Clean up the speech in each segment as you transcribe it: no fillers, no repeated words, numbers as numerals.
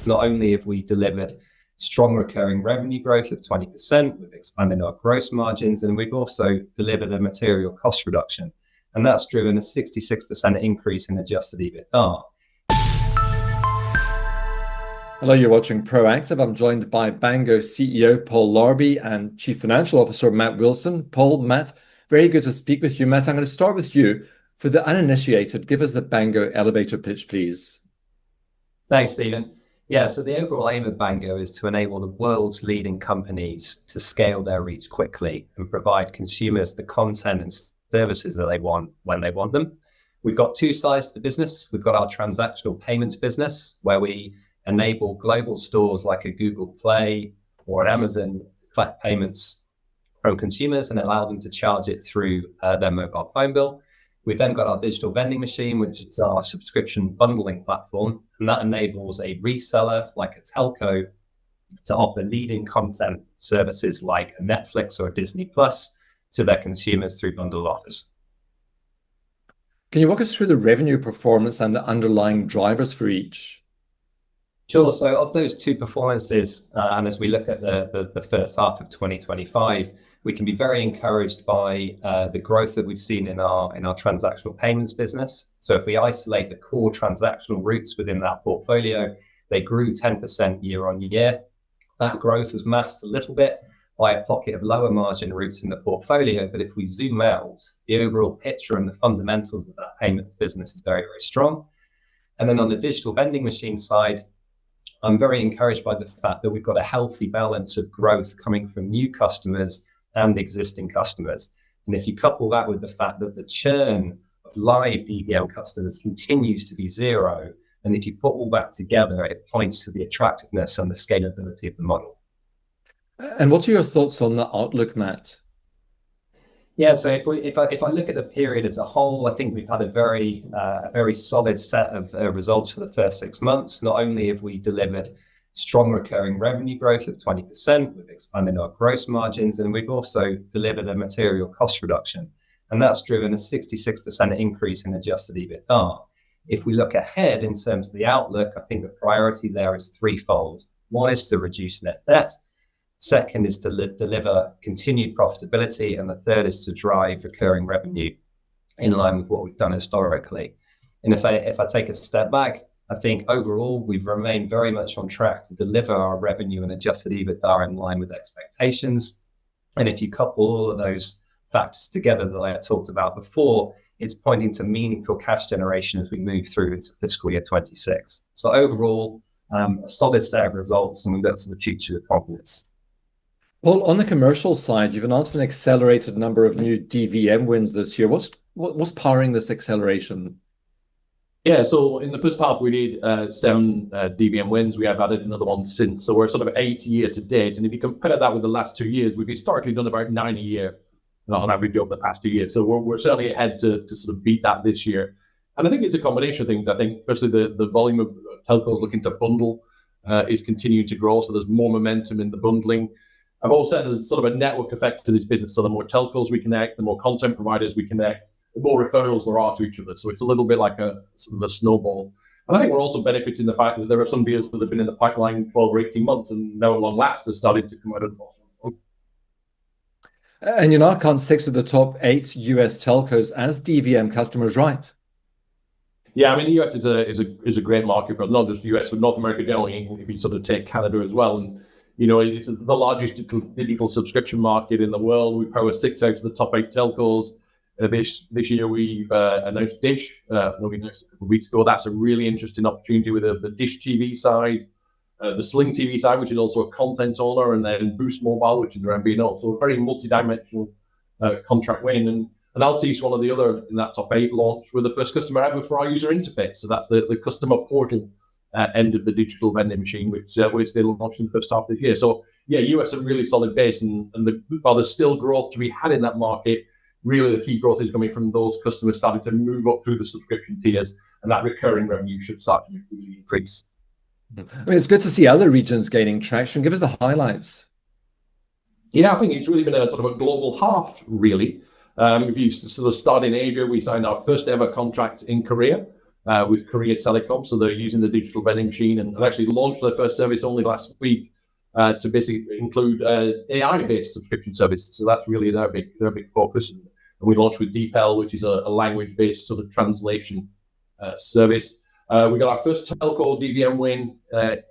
not only have we delivered strong recurring revenue growth of 20%, we've expanded our gross margins, and we've also delivered a material cost reduction. And that's driven a 66% increase in adjusted EBITDA. Hello, you're watching Proactive. I'm joined by Bango CEO Paul Lorby and Chief Financial Officer Matt Wilson. Paul, Matt, very good to speak with you. Matt, I'm going to start with you. For the uninitiated, give us the Bango elevator pitch, please. Thanks, Stephen. Yeah, so the overall aim of Bango is to enable the world's leading companies to scale their reach quickly and provide consumers the content and services that they want when they want them. We've got two sides to the business. We've got our transactional payments business, where we enable global stores like a Google Play or an Amazon to collect payments from consumers and allow them to charge it through their mobile phone bill. We've then got our digital vending machine, which is our subscription bundling platform, and that enables a reseller like a telco to offer leading content services like a Netflix or a Disney Plus to their consumers through bundled offers. Can you walk us through the revenue performance and the underlying drivers for each? Sure. So of those two performances, and as we look at the first half of 2025, we can be very encouraged by the growth that we've seen in our transactional payments business. So if we isolate the core transactional routes within that portfolio, they grew 10% year on year. That growth was masked a little bit by a pocket of lower margin routes in the portfolio. But if we zoom out, the overall picture and the fundamentals of that payments business is very, very strong. And then on the digital vending machine side, I'm very encouraged by the fact that we've got a healthy balance of growth coming from new customers and existing customers. And if you couple that with the fact that the churn of live DVM customers continues to be zero, and if you put all that together, it points to the attractiveness and the scalability of the model. And what are your thoughts on the outlook, Matt? Yeah, so if I look at the period as a whole, I think we've had a very solid set of results for the first 6 months. Not only have we delivered strong recurring revenue growth of 20%, we've expanded our gross margins, and we've also delivered a material cost reduction. And that's driven a 66% increase in adjusted EBITDA. If we look ahead in terms of the outlook, I think the priority there is threefold. One is to reduce net debt. Second is to deliver continued profitability. And the third is to drive recurring revenue in line with what we've done historically. And if I take a step back, I think overall we've remained very much on track to deliver our revenue and adjusted EBITDA in line with expectations. And if you couple all of those facts together that I talked about before, it's pointing to meaningful cash generation as we move through into fiscal year 26. So overall, a solid set of results, and we look to the future with confidence. Paul, on the commercial side, you've announced an accelerated number of new DVM wins this year. What's powering this acceleration? Yeah, so in the first half, we did 7 DVM wins. We have added another one since. So we're sort of 8 year to date. And if you compare that with the last 2 years, we've historically done about 9 a year on average over the past 2 years. So we're certainly ahead to sort of beat that this year. And I think it's a combination of things. I think firstly, the volume of telcos looking to bundle is continuing to grow. So there's more momentum in the bundling. I've also said there's sort of a network effect to this business. So the more telcos we connect, the more content providers we connect, the more referrals there are to each other. So it's a little bit like a sort of a snowball. And I think we're also benefiting the fact that there are some deals that have been in the pipeline 12 or 18 months and now at long last they're starting to come out of the bottom. And you now count 6 of the top 8 US telcos as DVM customers, right? Yeah, I mean, the US is a great market for not just the US, but North America generally, if you sort of take Canada as well. And you know, it's the largest digital subscription market in the world. We power 6 out of the top 8 telcos. This year we've announced Dish. We announced a couple of weeks ago. That's a really interesting opportunity with the Dish TV side, the Sling TV side, which is also a content owner, and then Boost Mobile, which is their MVNO. So a very multi-dimensional contract win. And Altice, one of the other in that top 8 launch, we're the first customer ever for our user interface. So that's the customer portal end of the digital vending machine, which they launched in the first half of the year. So yeah, US a really solid base, and while there's still growth to be had in that market, really the key growth is coming from those customers starting to move up through the subscription tiers, and that recurring revenue should start to really increase. I mean, it's good to see other regions gaining traction. Give us the highlights. Yeah, I think it's really been a sort of a global half, really. If you sort of start in Asia, we signed our first ever contract in Korea. with Korea Telecom. So they're using the digital vending machine and actually launched their first service only last week to basically include AI-based subscription services. So that's really their big focus. And we launched with DeepL, which is a language-based sort of translation service. We got our first telco DVM win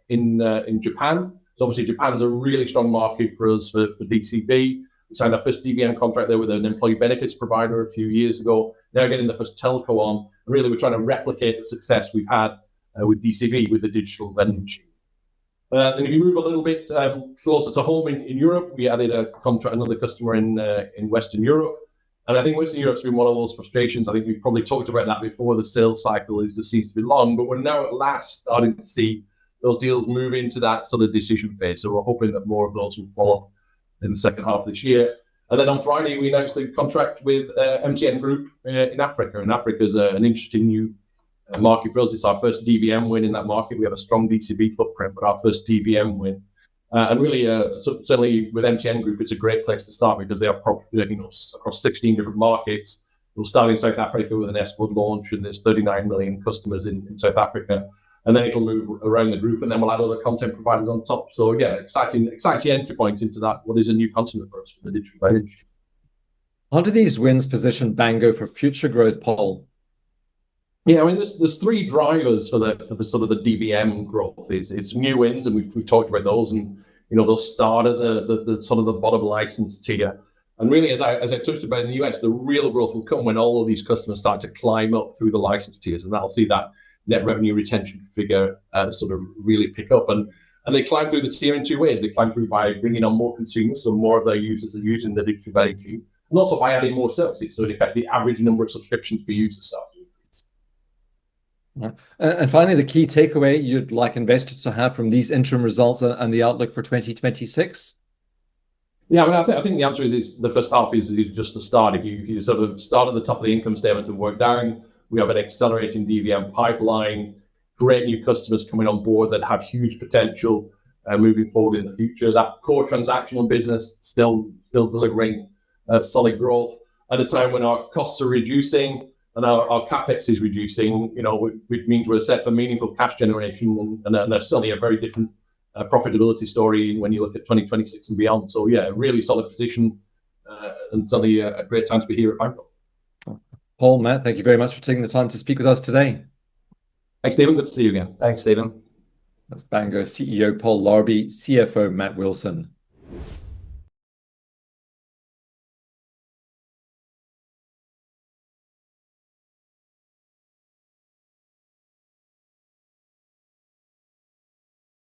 in Japan. So obviously Japan is a really strong market for us for DCB. We signed our first DVM contract there with an employee benefits provider a few years ago. Now getting the first telco on. Really, we're trying to replicate the success we've had with DCB with the digital vending machine. And if you move a little bit closer to home in Europe, we added another customer in Western Europe. And I think Western Europe's been one of those frustrations. I think we've probably talked about that before. The sales cycle seems to be long, but we're now at last starting to see those deals move into that sort of decision phase. So we're hoping that more of those will follow in the second half of this year. And then on Friday, we announced a contract with MTN Group in Africa. And Africa is an interesting new market for us. It's our first DVM win in that market. We have a strong DCB footprint, but our first DVM win. And really, certainly with MTN Group, it's a great place to start because they are across 16 different markets. We'll start in South Africa with an S-Bud launch, and there's 39 million customers in South Africa. And then it'll move around the group, and then we'll add other content providers on top. So yeah, exciting entry point into that. What is a new consumer for us for the digital vending? How do these wins position Bango for future growth, Paul? Yeah, I mean, there's three drivers for the sort of the DVM growth. It's new wins, and we've talked about those, and they'll start at the sort of the bottom license tier. And really, as I touched about in the US, the real growth will come when all of these customers start to climb up through the license tiers, and that'll see that net revenue retention figure sort of really pick up. And they climb through the tier in two ways. They climb through by bringing on more consumers, so more of their users are using the digital vending machine, and also by adding more services. So in effect, the average number of subscriptions per user starts to increase. And finally, the key takeaway you'd like investors to have from these interim results and the outlook for 2026? Yeah, I mean, I think the answer is the first half is just the start. If you sort of start at the top of the income statement and work down, we have an accelerating DVM pipeline, great new customers coming on board that have huge potential moving forward in the future. That core transactional business still delivering solid growth at a time when our costs are reducing and our capex is reducing. Which means we're set for meaningful cash generation, and there's certainly a very different profitability story when you look at 2026 and beyond. So yeah, really solid position, and certainly a great time to be here at Bango. Paul, Matt, thank you very much for taking the time to speak with us today. Thanks, Stephen. Good to see you again. Thanks, Stephen. That's Bango CEO Paul Larbey, CFO Matt Wilson.